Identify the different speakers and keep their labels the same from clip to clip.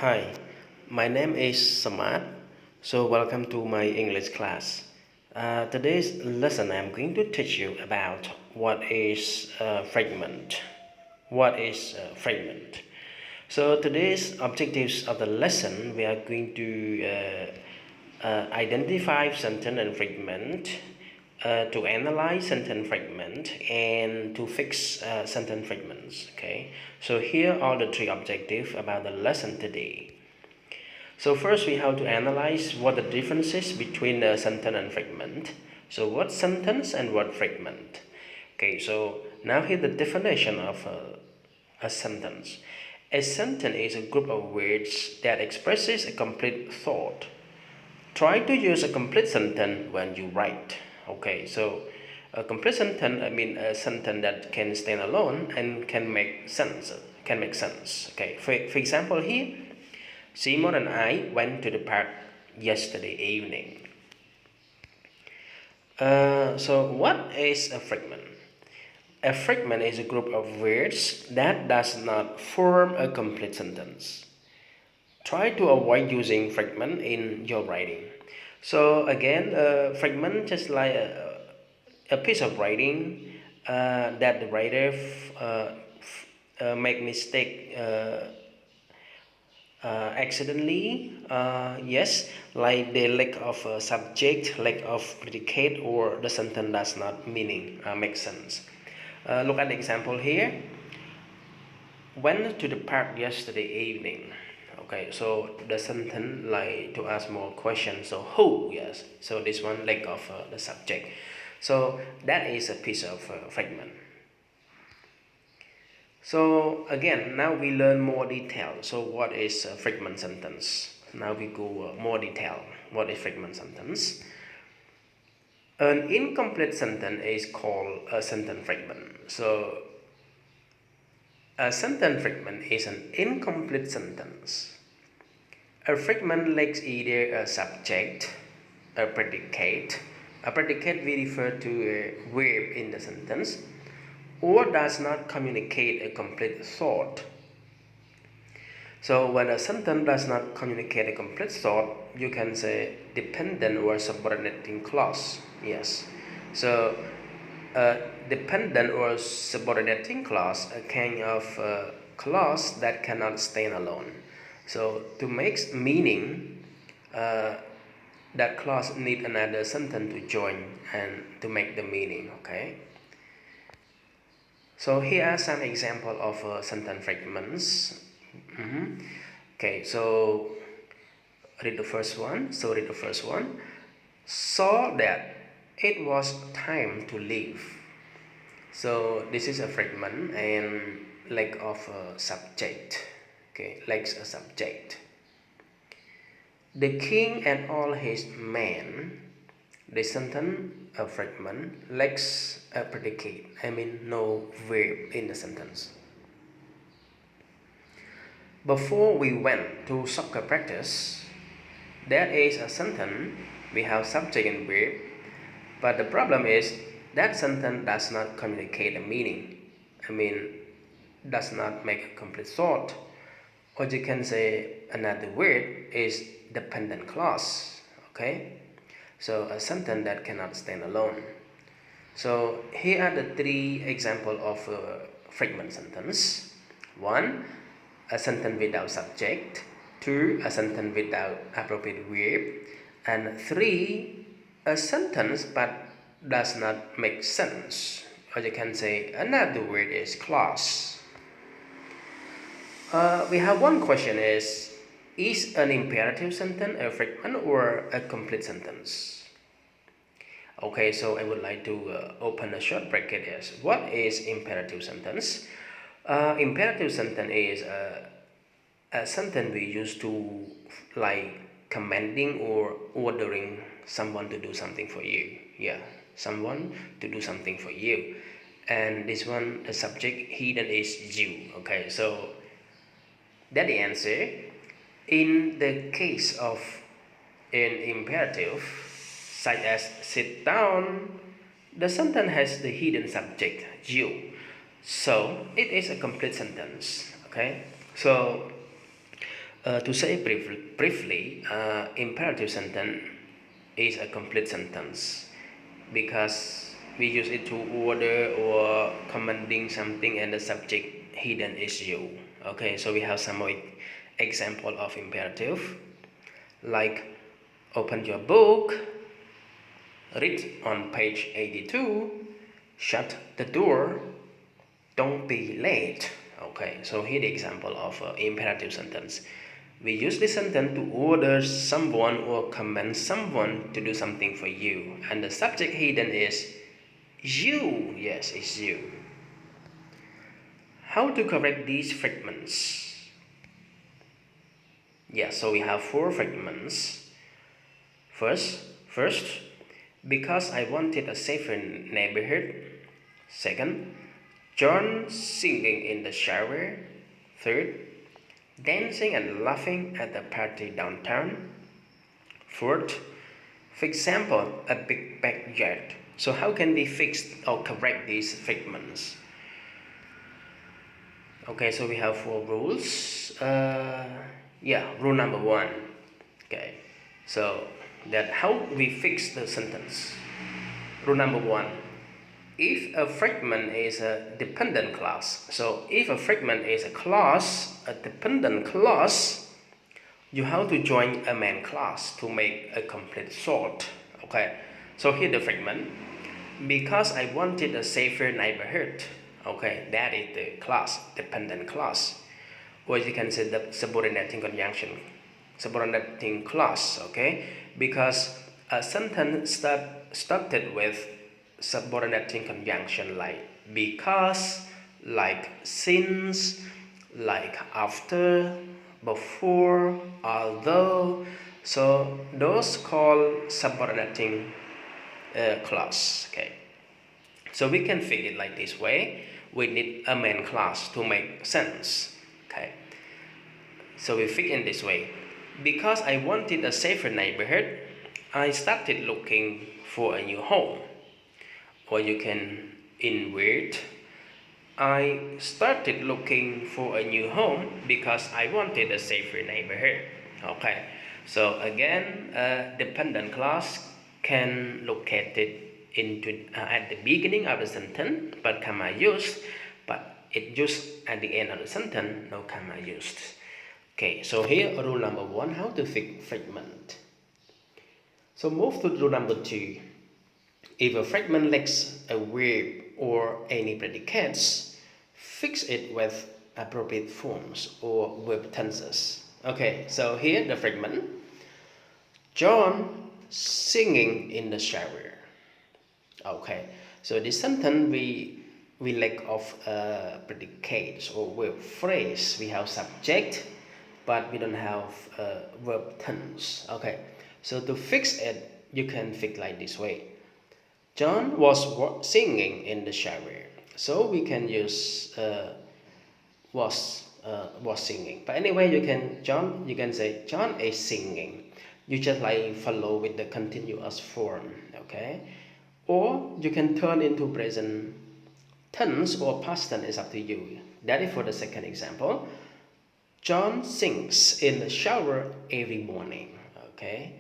Speaker 1: Hi, my name is Samath. So welcome to my English class. Today's lesson I'm going to teach you about what is a fragment. What is a fragment? So today's objectives of the lesson we are going to identify sentence and fragment, to analyze sentence fragment, and to fix sentence fragments. Okay, so here are the three objectives about the lesson today. So first we have to analyze what the difference is between a sentence and fragment. So what sentence and what fragment? Okay, so now here the definition of a sentence. A sentence is a group of words that expresses a complete thought. Try to use a complete sentence when you write. Okay, so a complete sentence, I mean a sentence that can stand alone and can make sense. Okay, for example here, Simon and I went to the park yesterday evening. So what is a fragment? A fragment is a group of words that does not form a complete sentence. Try to avoid using fragment in your writing. So again, a fragment just like a piece of writing that the writer make mistake accidentally, yes, like the lack of a subject, lack of predicate, or the sentence does not make sense. Look at the example here. Went to the park yesterday evening. Okay, so the sentence like to ask more questions. So who? Yes. So this one lack of the subject. So that is a piece of fragment. So again, now we learn more detail. So what is a fragment sentence? Now we go more detail. What is fragment sentence? An incomplete sentence is called a sentence fragment. So a sentence fragment is an incomplete sentence. A fragment lacks either a subject, a predicate. A predicate we refer to a verb in the sentence, or does not communicate a complete thought. So when a sentence does not communicate a complete thought, you can say dependent or subordinating clause. Yes. So dependent or subordinating clause, a kind of clause that cannot stand alone. So to make meaning, that clause need another sentence to join and to make the meaning. Okay. So here are some example of sentence fragments. Okay, so read the first one. Saw that it was time to leave. So this is a fragment and lack of a subject. Okay, lacks a subject. The king and all his men. The sentence, a fragment, lacks a predicate. I mean no verb in the sentence. Before we went to soccer practice, there is a sentence, we have subject and verb, but the problem is that sentence does not communicate a meaning. I mean, does not make a complete thought. Or you can say another word is dependent clause. Okay, so a sentence that cannot stand alone. So here are the three examples of fragment sentence. One, a sentence without subject. Two, a sentence without appropriate verb. And three, a sentence but does not make sense. Or you can say another word is clause. We have one question is an imperative sentence a fragment or a complete sentence? Okay, so I would like to open a short bracket as what is imperative sentence? Imperative sentence is a sentence we use to like commanding or ordering someone to do something for you. Yeah, someone to do something for you. And this one, the subject hidden is you. Okay, so that's the answer. In the case of an imperative, such as sit down, the sentence has the hidden subject, you. So it is a complete sentence. Okay? So To say briefly, imperative sentence is a complete sentence because we use it to order or commanding something and the subject hidden is you. Okay, so we have some more example of imperative, like open your book, read on page 82, shut the door, don't be late. Okay, so here the example of imperative sentence. We use this sentence to order someone or command someone to do something for you, and the subject hidden is you. Yes, it's you. How to correct these fragments? Yeah, so we have 4 fragments. First, because I wanted a safer neighborhood. Second, John singing in the shower. Third, dancing and laughing at the party downtown. Fourth, for example, a big backyard. So how can we fix or correct these fragments? Okay, so we have 4 rules. Rule number 1. Okay, so that how we fix the sentence. Rule number 1. If a fragment is a dependent clause, so if a fragment is a clause, a dependent clause, you have to join a main clause to make a complete sort. Okay, so here the fragment. Because I wanted a safer neighborhood. Okay, that is the clause, dependent clause. Or you can say the subordinating conjunction, subordinating clause. Okay, because a sentence started with subordinating conjunction like because, like since, like after, before, although. So those called subordinating clause. Okay, so we can fix it like this way. We need a main clause to make sense. Okay, so we fix in this way. Because I wanted a safer neighborhood, I started looking for a new home. Or you can invert, I started looking for a new home because I wanted a safer neighborhood. Okay, so again, a dependent clause can locate it into at the beginning of the sentence, but comma used, but it used at the end of the sentence, no comma used. Okay, so here rule number 1, how to fix fragment. So move to rule number 2. If a fragment lacks a verb or any predicates, fix it with appropriate forms or verb tenses. Okay, so here the fragment. John singing in the shower. Okay, so this sentence we lack of predicates or verb phrase. We have subject, but we don't have verb tense. Okay, so to fix it, you can fix like this way. John was singing in the shower, so we can use was singing. But anyway, you can say John is singing. You just like follow with the continuous form, okay? Or you can turn into present tense or past tense, is up to you. That is for the second example. John sings in the shower every morning, okay?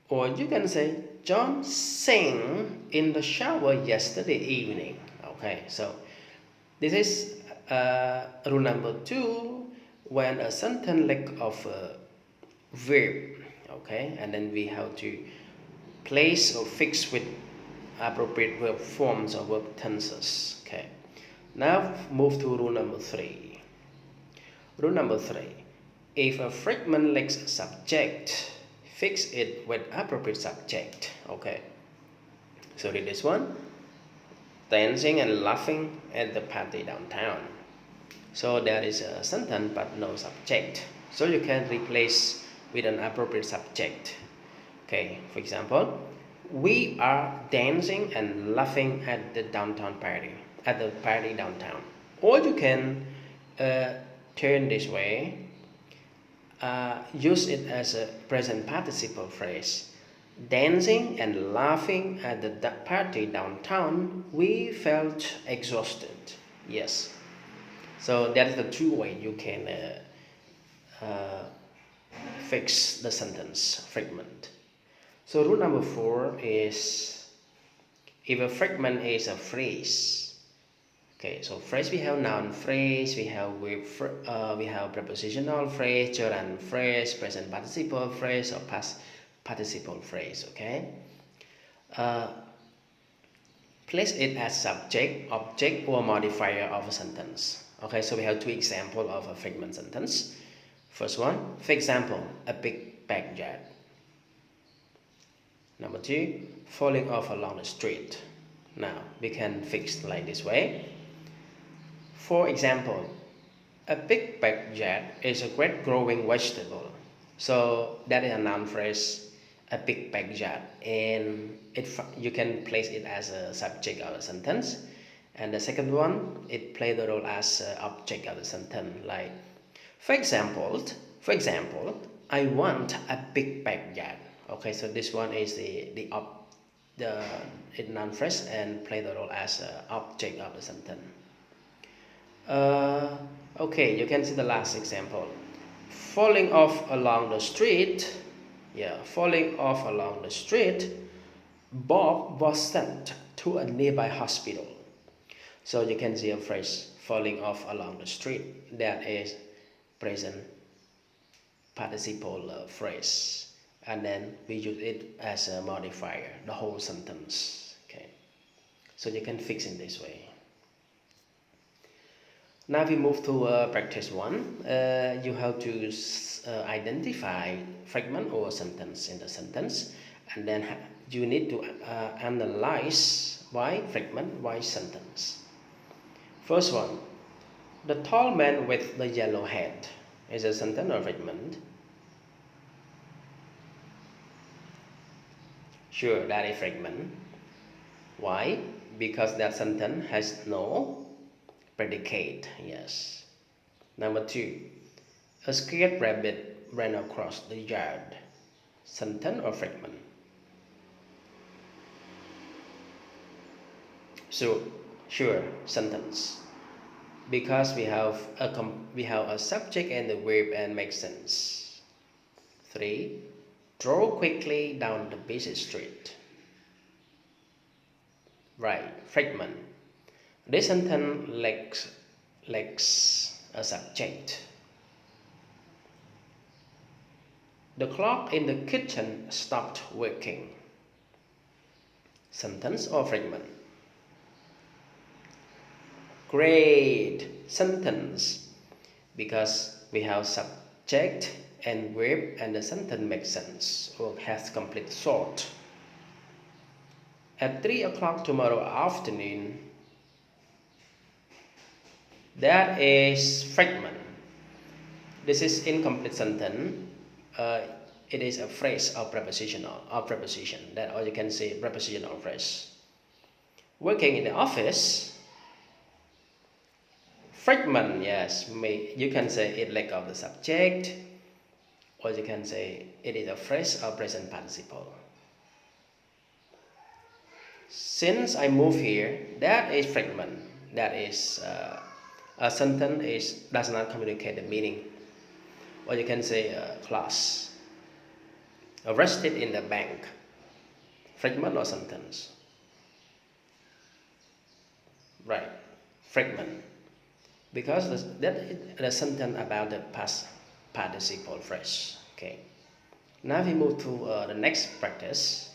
Speaker 1: Or you can say John sang in the shower yesterday evening. Okay, so this is rule number 2 when a sentence lack of a verb. Okay, and then we have to place or fix with appropriate verb forms or verb tenses. Okay, now move to rule number 3. Rule number 3. If a fragment lacks a subject, fix it with appropriate subject. Okay, so read this one. Dancing and laughing at the party downtown. So there is a sentence but no subject, so you can replace with an appropriate subject. Okay, for example, we are dancing and laughing at the downtown party, at the party downtown. Or you can turn this way, use it as a present participle phrase. Dancing and laughing at the party downtown, we felt exhausted. Yes. So that is the two way you can fix the sentence fragment. So rule number 4 is if a fragment is a phrase. Okay, so phrase we have noun phrase, we have prepositional phrase, gerund phrase, present participle phrase, or past participle phrase. Okay, place it as subject, object, or modifier of a sentence. Okay, so we have 2 examples of a fragment sentence. First one, for example, a big backyard. Number 2, falling off along the street. Now we can fix like this way. For example, a big backyard is a great growing vegetable. So that is a noun phrase, a big backyard, and you can place it as a subject of a sentence. And the second one, it plays the role as an object of the sentence. Like, for example, I want a big backyard. Okay, so this one is the noun phrase and play the role as an object of the sentence. Okay, you can see the last example. Falling off along the street. Yeah, falling off along the street. Bob was sent to a nearby hospital. So you can see a phrase, falling off along the street. That is present participle phrase. And then we use it as a modifier, the whole sentence. Okay, so you can fix in this way. Now we move to practice 1. You have to identify fragment or sentence in the sentence, and then you need to analyze why fragment, why sentence. First one, the tall man with the yellow hat is a sentence or fragment? Sure, that is fragment. Why? Because that sentence has no predicate. Yes. Number 2, a scared rabbit ran across the yard. Sentence or fragment? So, sure, sentence. Because we have a subject and the verb and make sense. 3, drove quickly down the busy street. Right, fragment. This sentence lacks a subject. The clock in the kitchen stopped working. Sentence or fragment? Great, sentence. Because we have subject and verb and the sentence makes sense or has complete thought. At 3 o'clock tomorrow afternoon. That is fragment. This is incomplete sentence. It is a phrase or prepositional or preposition. That, or you can say prepositional phrase. Working in the office. Fragment, yes. You can say it lack of the subject, or you can say it is a phrase or present participle. Since I moved here, that is fragment. That is a sentence does not communicate the meaning. Or you can say class. Arrested in the bank. Fragment or sentence? Right, fragment. Because the sentence about the past participle phrase. Okay. Now we move to the next practice.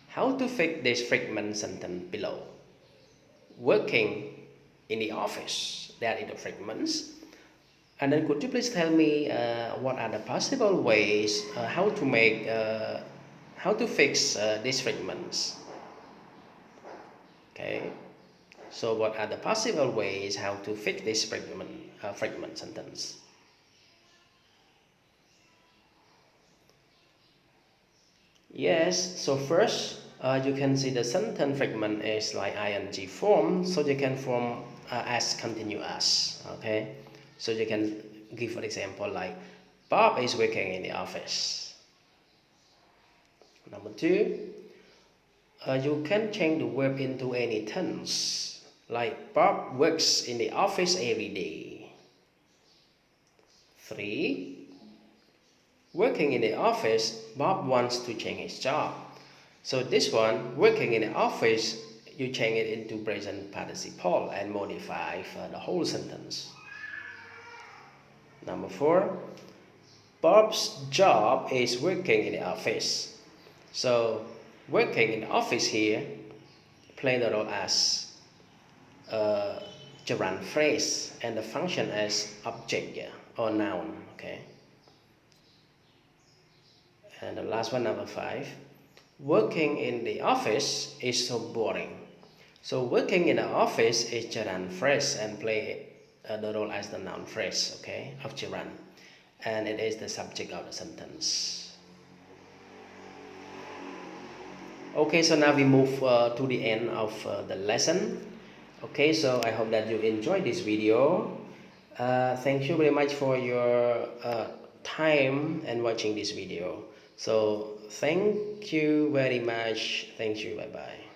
Speaker 1: How to fix this fragment sentence below. Working in the office. That is the fragments. And then could you please tell me what are the possible ways how to fix these fragments? Okay. So what are the possible ways how to fix this fragment sentence? Yes, so first you can see the sentence fragment is like ing form, so you can form as continuous. Okay, so you can give an example like Bob is working in the office. Number 2, you can change the verb into any tense, like Bob works in the office every day. 3, Working in the office, Bob wants to change his job. So this one, working in the office, you change it into present participle and modify the whole sentence. Number 4, Bob's job is working in the office. So working in the office here play the role as a gerund phrase and the function as object or noun. Okay. And the last one, number 5, working in the office is so boring. So working in the office is gerund phrase and play the role as the noun phrase, okay, of gerund, and it is the subject of the sentence. Okay, so now we move to the end of the lesson. Okay, so I hope that you enjoyed this video. Thank you very much for your time and watching this video. So thank you very much. Thank you. Bye bye.